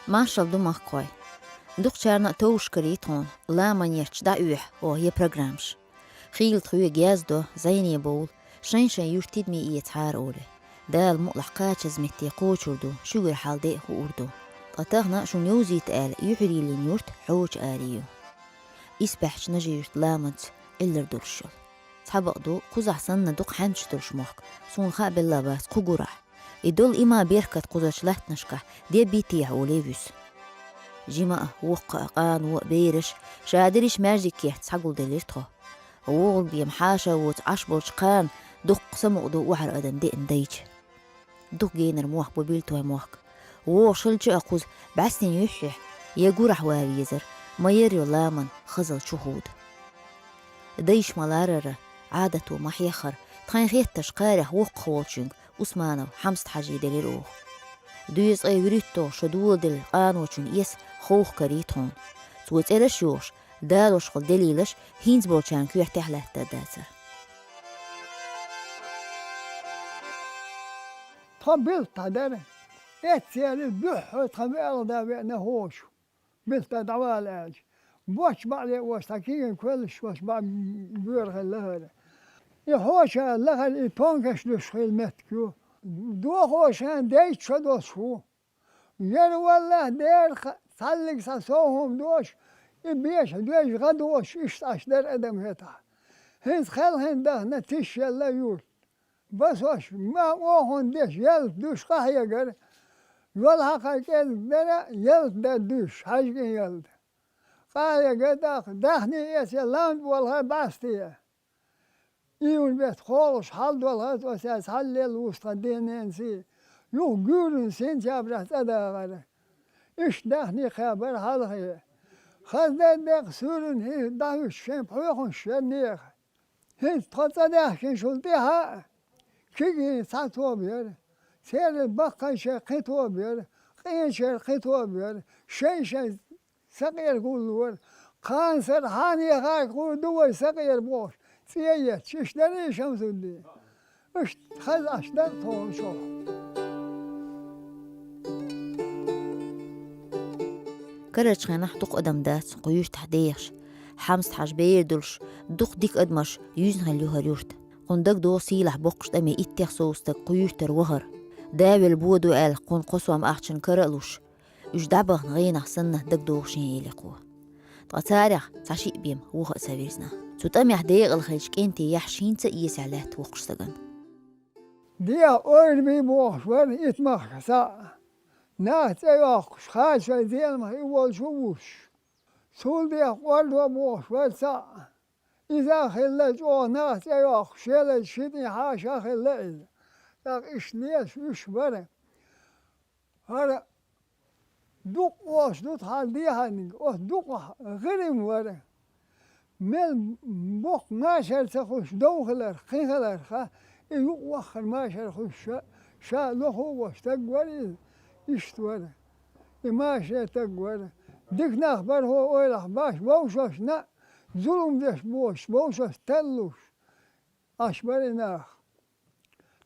Marshall dumakkoy. Duqçarna towşkariton, lamaniyach da üh o ye programş. Khil txuye gezdo, zayni bol, şen yurtid mi iyethar ole. Dal mutlaqat azmeti qoçurdu, şugur halde hu urdu. Qatagna şun yozit al yuhrilin yurt xoç ariyo. İsbahç naji yurt lamant iller durşul. Tabaqdu quzahsanna duq hamç durşmoq. Sunxa bellabas qugura. İdol ima berkat quzaçlatnışqa de bitih olevis. جماء وقع قان وبيرش شادرش ماجيكيه تسحقل دليرتو وغل بيم حاشا وتعشبوش قان دق سمقدو وحر أدم دي انديج دق جينر موح ببيلتو موحك وشلش أقوز بعسن يحيح يقور حواريزر ما يريو لامن خزل شهود ديش ملارر عادته محيخر تخين تشقاره وقوالشنك أسمانو حمست حاجي دليروه دويس أي وريتو شدول دل قانوشن يس خوخ كريتون سويت إلش يوش دالوش خل دليلش هينز بولشان كيو احتحله تداتر طبلت هذا اتسال البح طبيعة ده بأنه هوش بلت دعوالاج بوش بعد وستاكين كلش وش بعد بيرغ اللهر يهوش اللهر يبونكش لشخيل متكو دو خوشان ديت شدوش هو ير والله دير سالك ساسوهم دوش يبيش دوش غدوش اشتاش در ادم هتا هنز خلهن ده نتيش يلا يول بس وش ما اوهن ديش يل دوش قهية قر يول حقا كيل بنا يل ده دوش حاجين يل قهية قداق دهني يس يلان والله باستيه يقول بيت خالص حال والله وساس حلل وسط الدين سي يو جورن سين جابره تدا غره إيش دهني خبر هذا هي خذ دق سورن هي داوش شيم بحوخن شنيخ هي تقصده كن شلتها كي ساتو بير سير البقى شقيتو بير قين شقيتو بير شي سقير قول قانسر هاني غاي قول دو سقير بوش سيئة ششدني شمس الدين اش خذ اشدر طول شو كرج خنح دق أدم دات قيوش تحديش حمست حاج بيردلش دق ديك أدمش يوزن خليوها يورت قندق دو سيلح بقش دمي اتيخ سوستك قيوش تروهر داول بودو قال قن قصوام أحشن كرقلوش اش دعبغ نغينح سنه دق دوغشين يلقوه تغتاريخ تعشيق بيم وخ سابيرزنا سوتام يحديق الخيشك انتي يحشين تقيس علات وقش سجن دي اور بي بوش ور يتمخ سا ناس ايوخ خاش زين ما يول شوش سول دي قول بوش ور سا إذا خلت او ناس ايوخ شيل شدني حاشا خلت تاق اش ليش وش ور هذا دوق واش دوت حال دي هاني او دوق غريم ور مل بوق ماشر تخش دوغلر خيغلر خا يوخر ماشر خش شا له هو تقول يشتور ماشر تقول ديك نخبر هو ولا باش بوشش نا ظلم دش بوشش تلوش اشبر ناخ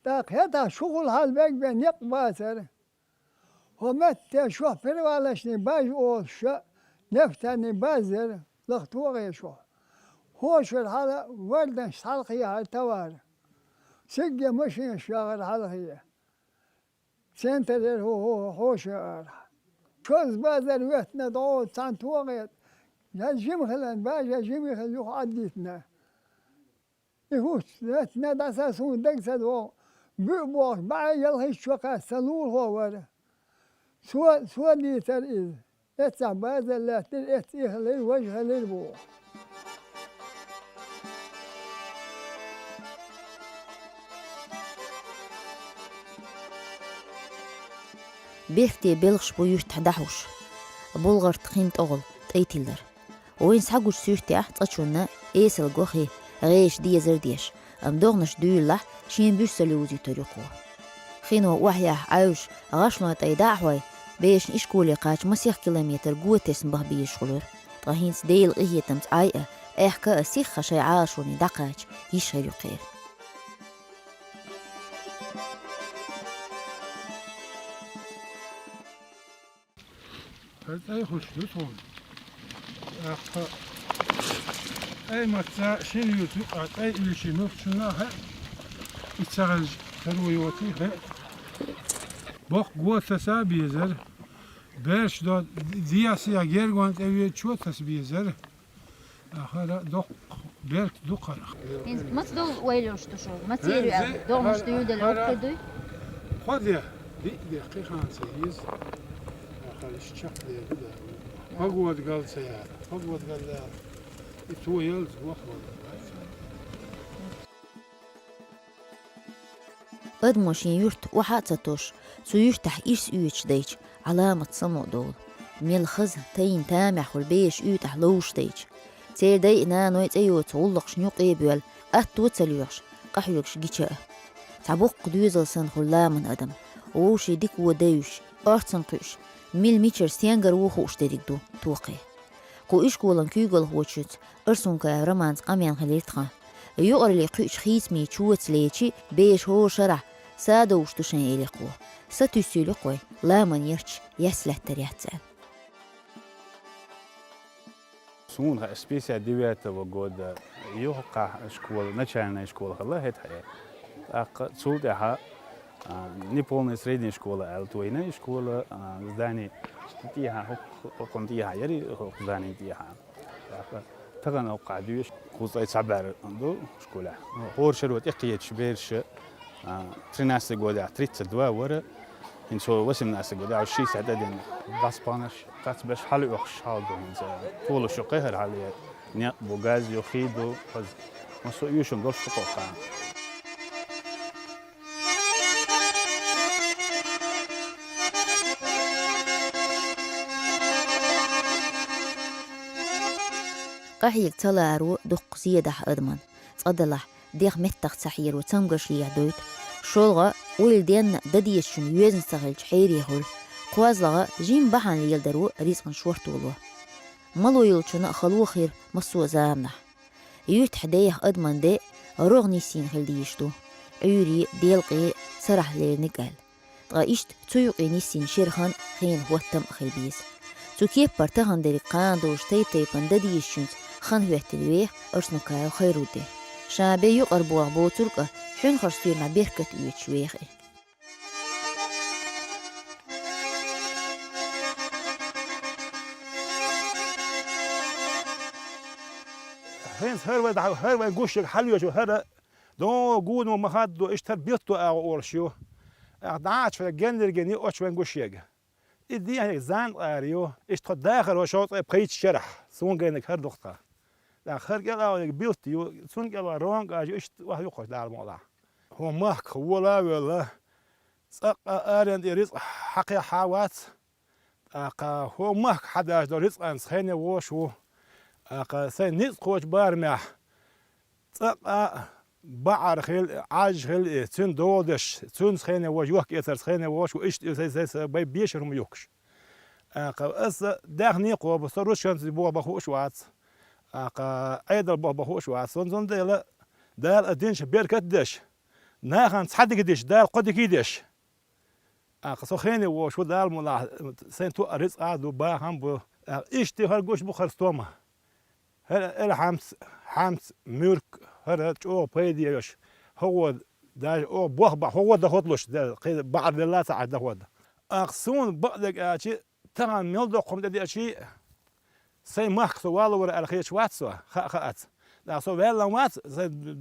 تاق هتا شغل حال بك بين يقباسر ومت شو فروالشني باش او شا نفتني بازر لختوغي شو هوش الحالة وردن حلقية التوار سجى مشي الشاغل حلقية سنتر هو هوش شوز بازر ويتنا ضوء سانتوغيت جيم خلان باجا جيم خلوه عديتنا يهوش ويتنا داساسون دقسد هو بيبوش بعد يلهي شوكا سلول هو ورا سوى ديتر إذ اتسع بازر لا تلقى وجه للبوح بيختي بلغش بويوش تحدحوش بولغر تخيمت أغل تأيتيلر وين سحقوش سيرتي أحت أتشونا إيسل غوخي غيش دي زرديش أم دوغنش دويلة شين بيش سلوزي طريقوه خينو وحيا عاوش غاشنا تأيداحوي بيش إشكولي قاش مسيح كيلومتر قوة تسمبه بيشغلور طاهينس ديل إيه تمت عايقة إحكا أسيخة شي عاشوني دقاج يشهر يقير أي خوش لطول أي متى شين يوتيوب أي اللي شنو شناها يتشغل ترويوتي هي بق قوة سابيزر باش دو دياسيا جيرغون تبي تشوت تسبيزر آخر دق بيرك دقر ما تدور ويلوش تشوف ما تيري دور مش تيودل أوكدوي خذ يا دقيقة عن سيز آخر الشق ده فقوة قال سيارة فقوة قال تو يلز وخوة أدموشين يرت وحاتتوش سيفتح إيش إيش ديج علامة صمو دول ميل خز تين تامح والبيش إيتح لوش ديج تير دي إنا نويت أيو تغلق شنيوق إيبيول أتو تسليوش قحيوكش جيشاء تعبوق قدوزل سن خلا من أدم ووشي ديك وديوش أرتسن قيش ميل ميتشر ستيانجر وخوش ديك دو توقي قو إيش قولن كيغل هوتشت أرسون كهرمانز قميان خليتخا يقر اللي قيش خيس مي تشوت ليتشي بيش هو شرح سادوش تشين إليقو ستسيلقوي لا من يرش يسلح ترياتسال سون سبيسيا ديويت وجود يوقع شكول نشان شكول الله هتحيا أق سولدها نيبول نسريدين شكول التوينة شكول زاني تيها حكم تيها يري زاني تيها تغنى وقع ديوش كوزاي سبعر عنده شكوله هور شروت إقيت شبيرش ترناس جودا تريت دوا ورا إن شو وسم ناس جودا وشي سعدين باسبانش تاتبش حلو وخش حاضر إنسان طول الشقيهر عليه نيا بوجاز يخيدو بس ما سو يوشون دوش تقطع قحيك تلارو دق زيادة أدمن تقدلح ديخ متخ تحير وتنقش لي عدويت شولغا ويلدين دديشن يوزن سغل حيري هول قوازلغا جيم بحان ليلدرو ريزقن شورتولو مالو يلچنا خلو خير مسو زامنح يوت حديه أدمن دي روغني سين خلديشتو عيوري ديلقي سرح ليرنقال تغايشت تيوقي نيسين شيرخان خين هوتم خلبيز تو كيب برتغن ديري قاندوش تيبن دديشنت خان هو التلويه أرسنكايو خيرودي شابي يقربوا بوتركة حين خرسير مع بيركة ويتشويخي فين هر جوش حلو شو هر دو جون ومخد دو اشتر بيتو أو أورشيو أقدعش في الجندر جني أوش وين جوش يجا إدي هيك زان أريو اشتر داخل وشوط بقيت شرح سون جينك هر دقطة آخر جلا بيوتيو سون جلا رونج أجي إشت واحد يقش دار موضع هو ماك ولا سق أرند يريز حقي حوات هو ماك حدا داريز أن سخنة وشو سين نيز خوش بارمح سق بعر خيل عاج خيل سون دودش سون سخنة وجوك يثر سخنة وشو إشت زي بيشر ميوكش أس داخني قو بصروش كان زبوا بخوش وات أيضا بخوش وات سون ديلا دال أدينش بيركت دش ناخن صدق دش دال قد كيدش سخنة وشو دال ملا سين تو أريز عادو باهم بو إشتي هرجوش بخرستوما هر حمس ميرك هر جو بيديش هو دا او بوخ هو ده هطلش ده بعد لا ساعة ده هو ده أقسون بعدك أشي ترى ميل قم ده أشي سي مخ سوالو ورا الخيش واتسوا خات لا سو ولا وات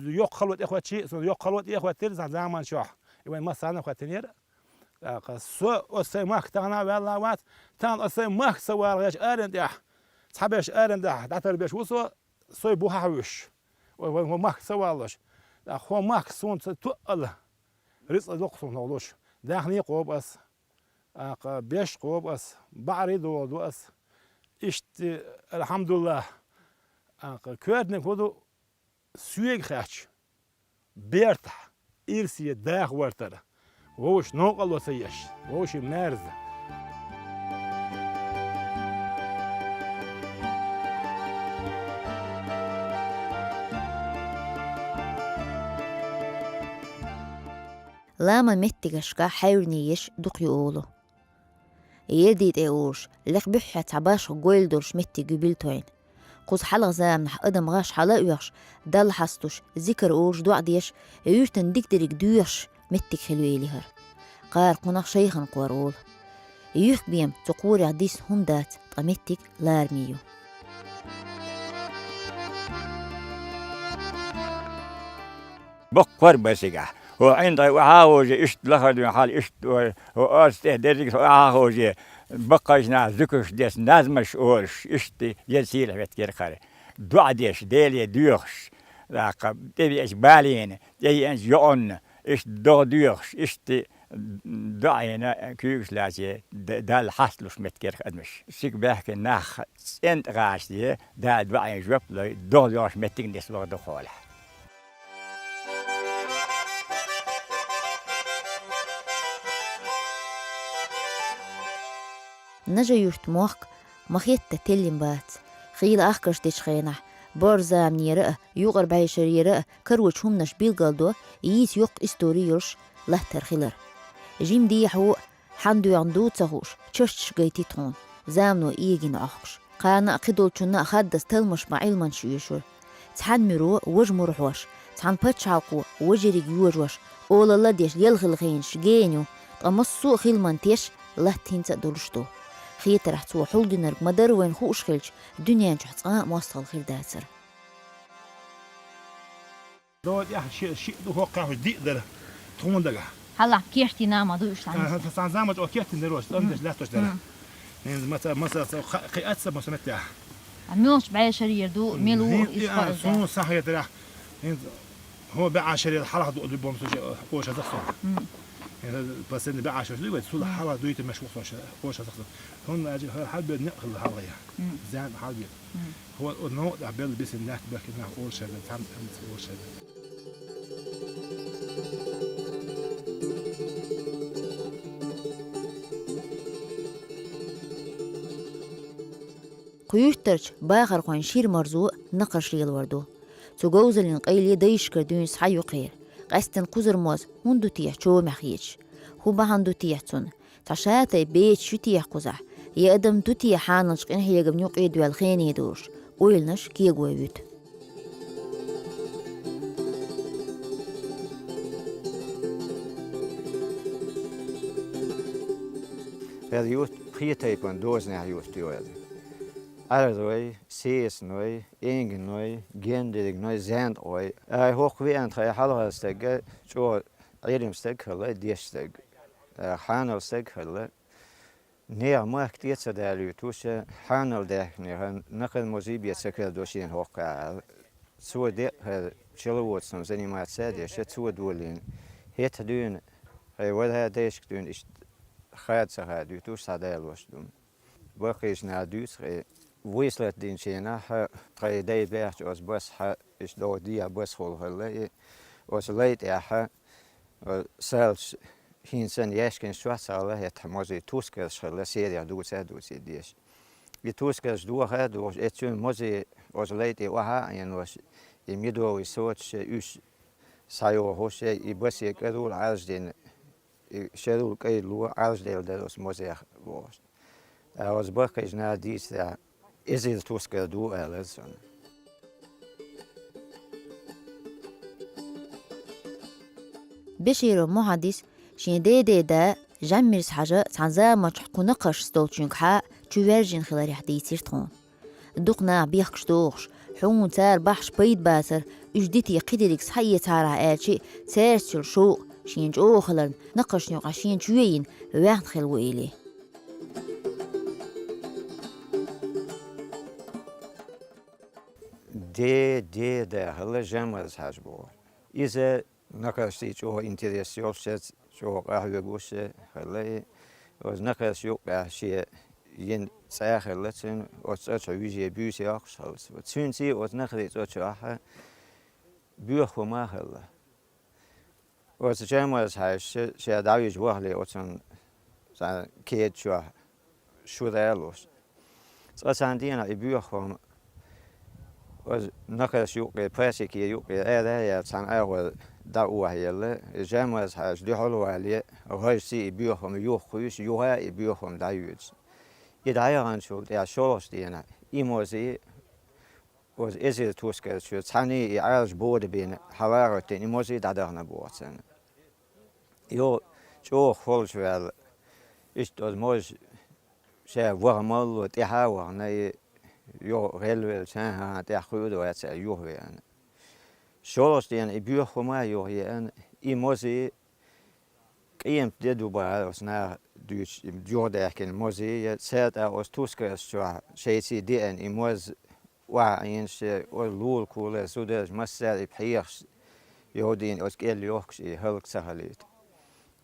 يوق خلوت إخوة شيء سو يوق خلوت إخوة تير زمان شوح يوين ما سانا إخوة تنير سو سي مخ تانا ولا وات تان سي مخ سوال غيش أرند يا صحابيش أرند يا تعتر بيش وسو سوي بوها وش ومخ سوالش هو مخ سون تقل رزق دقصون نولوش داخني قوب أس بيش قوب أس بعري دو أس إشت الحمد لله كوردن كودو سويق خاتش بيرتح إرسي داخ ورتر ووش نوقل وسيش ووش مارز لاما متجشكا حيرنيش دقي أولو يديد اورش لق بحة عباش قويل دورش متي قبلتوين قوس حلق زام نح ادم غاش حلق يوش دال حستوش ذكر اورش دو عديش يوشتن ديك دريك دوش متك خلوي لهر قار قناق شيخن قوارول يوخ بيم تقوري عديس هم دات قمتك لارميو بقر بسيجا وعند وعاوز إشت لخد حال إشت وأرست دريك وعاوز بقاجنا ذكرش ديس نازمش أورش إشت يسير بتكير خير دعديش ديلي دوخش لقب تبي إيش بالين تبي إيش يون إيش دوخش إشت دعينا كيوش لازم دال حصلش متكير خدمش سيك بحكي ناخ أنت غاشتي دا دعين جوب لي دوخش متكين ديس وقت دخوله نجا يوشت موخ مخيت تتلم بات خيل أخكش ديش خينح بارزا من يرأ يوغر بعيشر يرأ كروش هم نش بيلغالدو ييس يوق استوريوش لهتر خيلر جيم دي حو حندو يندو تسهوش تشش جيتي تون زامنو إيجين أخش قانا قدول چنا خدس تلمش مع علمان شيوشور تحن مرو وج مرحوش تحن بتشعقو وجريق يوجوش أولا الله ديش يلغل غينش جينيو تقمصو خيل منتيش لهتين تقدولشتو خيت رح تو حول نرق مدر وين خوش خلج دنيا نجحت موصل خير داتر دو يا شيء دو هو قاعد دي ده تون ده هلا كيرتي نام دوش ها سان زعما او كيرتي نروش امدش لا توش ده مثلا قيات سب مسمتها عميوش بعي شرير دو ميلو سون صح يا ترى هو باع شرير الحلقه دو بوم وش هتخسر بس إن بقى عشان ليه بتسول حلا دويت المشوق وش هتخسر هون أجي حال بنقل الحلا يعني زين حال بيت هو النوع ده بيل بس الناس بكنا أول شيء تعمل أول شيء قيوشترش باخر قوان شير مرزوق نقش ليل وردو تجوزلين قيلي دايش كردون صحيو قير قستن قزر موز هندو تيح شو مخيش هو بهندو تيح تون تشاتي بيت شو تيح قزح يقدم دو تيح حانش قين هي جبنيو قيدو الخيني يدوش ويلنش كي يقوي بيت هذا يوت خيتي بون دوزنا يوت يوت Alroy, Seesnoy, Ingenoy, Gendignoy, Zandoy. Hoch wie een tre halvsteg, zo redemsteg hulle, diessteg. Hanelsteg hulle. Neer maakt dit zo daar u tussen haneldeg neer, nakken mozibie zeker door zijn hoog. Zo dit chilloot soms in iemand zei, je zit zo doelin. Het doen, wat hij deze doen is gaat ze gaat u tussen daar los doen. Wat is naar dus? ويصلت دين شينا قاي داي بيحت أس بس ح إيش دو ديا بس خول هلا أس ليت يا سالش هينسن يشكن شو ساله يتحمزي توسكرش هلا سيريا دوس ديش يتوسكرش دو هاد وش اتشون مزي أس ليت يوها يعني وش يميدو يسوتش إيش سايو هوش يبس يكرول عارج دين شرول كي لو عارج ديل دروس مزي وش أس بقى إجنا ديس Is het toeschouwer doe alles? بشير محدث شين دي دا جمرس حاجة تعنزا ما تحقو نقش ستولشنك حق تشوارجين خلال حديث يرتخون دوقنا بيخكش دوخش حون تار بحش بيد باتر اجديتي قدرك صحية تارا آتشي تارسل شوق شين جو خلال نقش نيوق عشين شوين واحد خلو إليه دي ده هلا جمرس حاجبو إذا نقشتي شو إنترس يوفشت شو قهوة بوشة هلا وز نقش يوقع شيء ين ساخر لتن وتأتى ويجي بيوسي أخش هلس وتنسي وتنخلي تأتى أحد بيوخو ما هلا وز جمرس حاج شيء داويج وهلي وتن سان كيد شو دالوس سأساندينا بيوخو was nakas yuqi pasiki yuqi ada ya san awal da'wa yalla jamas haj di holo ali röjsi i byrhom jordkrys, jorda i byrhom dejøds. I dejeransjol, det er sjålstene, I må se, og esse tuskal, så tani I ejers både ben, havarøtten, I må se, der der bortsen. Jo, så holdsvel, ist og mos, så varmal, og det har nej, jo relvel, så har det krød og at jordværende. Sjålstene I byrhom er jo her, I må se, Ehm det du bare og sådan du jordaken må se sæt af os tusker så se det en I må var en så og lol kule så det masser I pærs jo din os gæld jo I hulk sahalit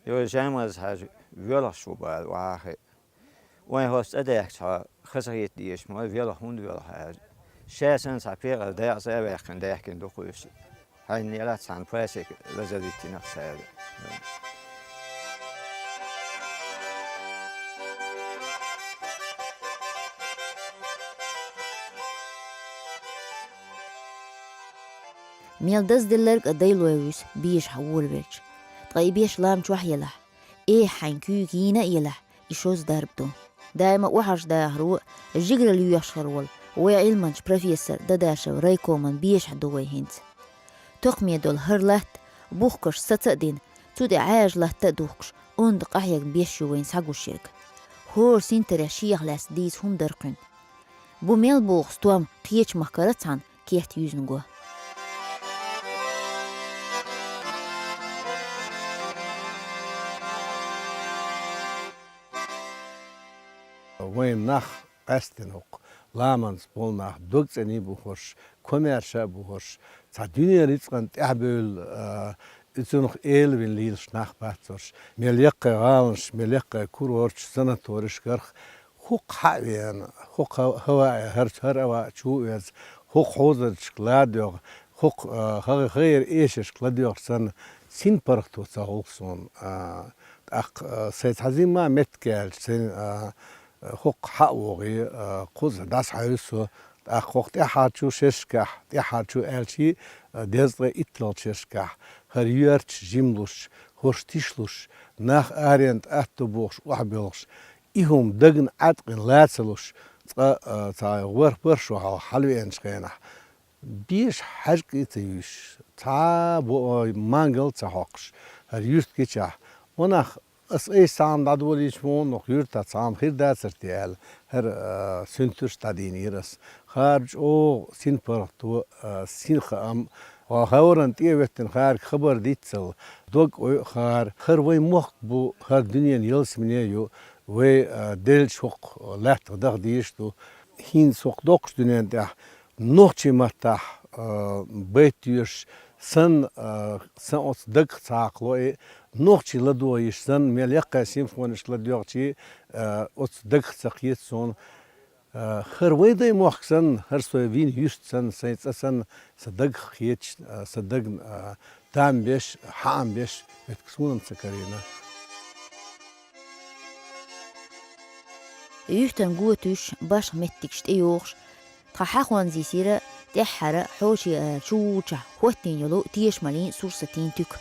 jo jamaz har vøller så bare var og jeg har stadig så khasrit de små vøller hund vøller har sjæsen så pærer der så er vækken der kan du krydse han er ret san præsik lazadit nok sagde ميل دلرق ديلويس بيش حول بيش طيب بيش لام شوحيله حنكو كينا يله يشوز دربتو دائما وحش داهرو الجقر اللي يشخرول وعلمانش بروفيسور داداشا رايكومن بيش حدوي هنت تقمي دول هرلات بوخكش ستقدين تودي عاج له تدوخش اندق احياك بيش يوين ساقو الشرك هور سينتر شيخ لاس ديز هم درقن بو ميل بوخ ستوام قيش مكارتان كيحت يوزنقوه وين نخ قستنق لامنس بولنخ دوغتني بوخش كوميرشا بوخش تا دنيا ريتسقن تابل اتنخ الوين ليلش نخ باتش مليق غالش مليق كورورش سناتورش كرخ حق حوين حق هوا هروا تشوز حق حوزر شكلاديو حق غير ايش شكلاديو سن سين برختو تاولسون اخ سيت حزيما متكال سين حق حقوقي قوز داس حيسو أخوات إحاجو ششكح إحاجو ألشي دزغ إطلال ششكح هريرش جملوش هرشتيشلوش ناخ آرينت أتبوش وحبيلوش إهم دقن عدقن لاتسلوش تا وربرشو حلوي انشغينح بيش حجق إتيوش تا مانجل تحقش هريرت كيشح وناخ اس ای سام دادولیش مون نخیرت سام خیر دسترتیال هر سنتوش تدینیرس خارج او سین پرتو سین خام و هورن تیوتن خار خبر دیتسل دوگ خار خر وی مخ بو هر دنیا نیلس منیو و دل شوق لحت دغ دیشتو هین سوق دوقش دنیا ده نوچی متح بیتیش سن اوس دق ساقلو نوچی لدویش سن مليقه سيمفونش لدوغچی اوس دق سقيت سون خرويدي موخسن هر سوين يستسن سيتسن صدق خيتش صدق تام بيش حام بيش بتكسون سكرينا يفتن قوتوش باش متكشت ايوخش تحاخوان زيسيرة تحرق حوشي شوچه هوتين يلو تيش مالين سور ستين تك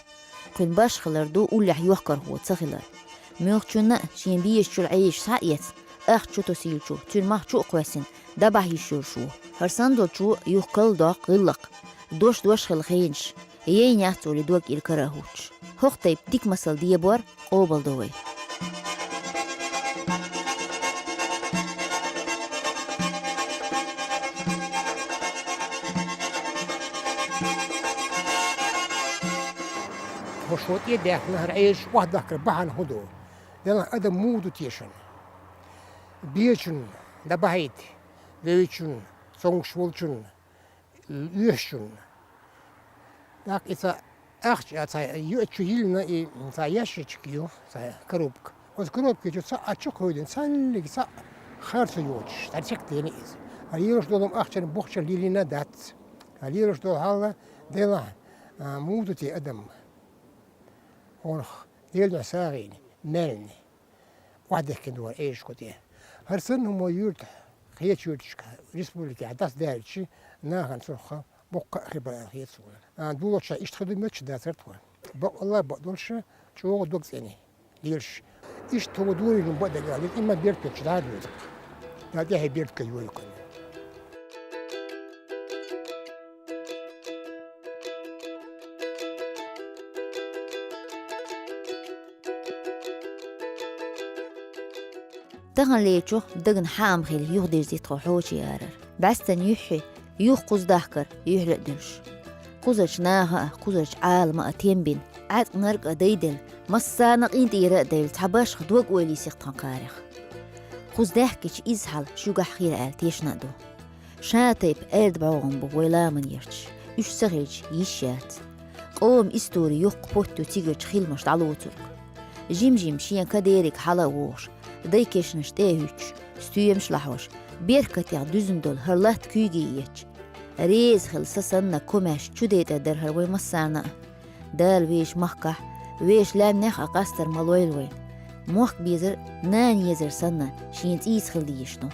كن باش خلردو أولح يوحكر هو تسخلر ميوخشونا شين بيش شو العيش ساقيت اخ شو تسيلشو تلمح شو قواسن دبح يشور شو هرسان دو شو يوحكل داق غلق دوش خلخينش يين يحتو لدوك الكراهوش هوخ تيب تيك مسل ديبور قوبل دوي وشوط يدك نهر عيش واحد ذكر بحن هدو يلا أدم مودو تيشن بيشن دبهيت ليشن سونغشولشن يشن ذاك إذا أخش يأتشو يلنا إذا يشيشكيو كروبك وز كروبك جو سا أتشوك هودين سالك سا خارس يوتش ترشك تاني إذا هليروش دولم أخشن بوخشن ليلنا دات هليروش دول هلا ديلا مودو تي أدم ونخ ديل مساغين نلني واحد كدور ايش كتير هرسنهم ويورت خيت يورتشكا ريسبوليكا داس دارتشي ناهن سرخه بقى خبر خيت سولا دولتش اشتخدو متش داسرتوا والله بقدرش شو دوك زيني ديرش إيش تودوري نبدأ قال إما بيرتك شدار لك لا ده بيرتك يويكم تغن ليتشو دغن حام خيل يوخ دير زيت خوحوشي يارر بعستن يحي يوخ قوز داكر يحلق دلش قوزش ناها قوزش عالم أتين بين عاد نرق أديدل مسانا قين ديرا ديل تحباش خدوق ويلي سيختان قارخ قوز داحكش إزحل شوقع خير آل تيشنا دو شاتيب آرد بعوغن بويلا من يرتش يش سغيج يشات قوم إستوري يوخ بوتو تيجرش خيل مش دعلوترك جيم شيان كديرك حلا ووش دايكشنش تاهوش ستويمش لحوش بيركت يع دوزندول هرلات كيجي يتش ريز خلصة سنة كوماش شديت در هروي مسانا دال ويش محكح ويش لام نخ أقاستر مالويل وين موخ بيزر نان يزر سنة شين تيس خلديشنو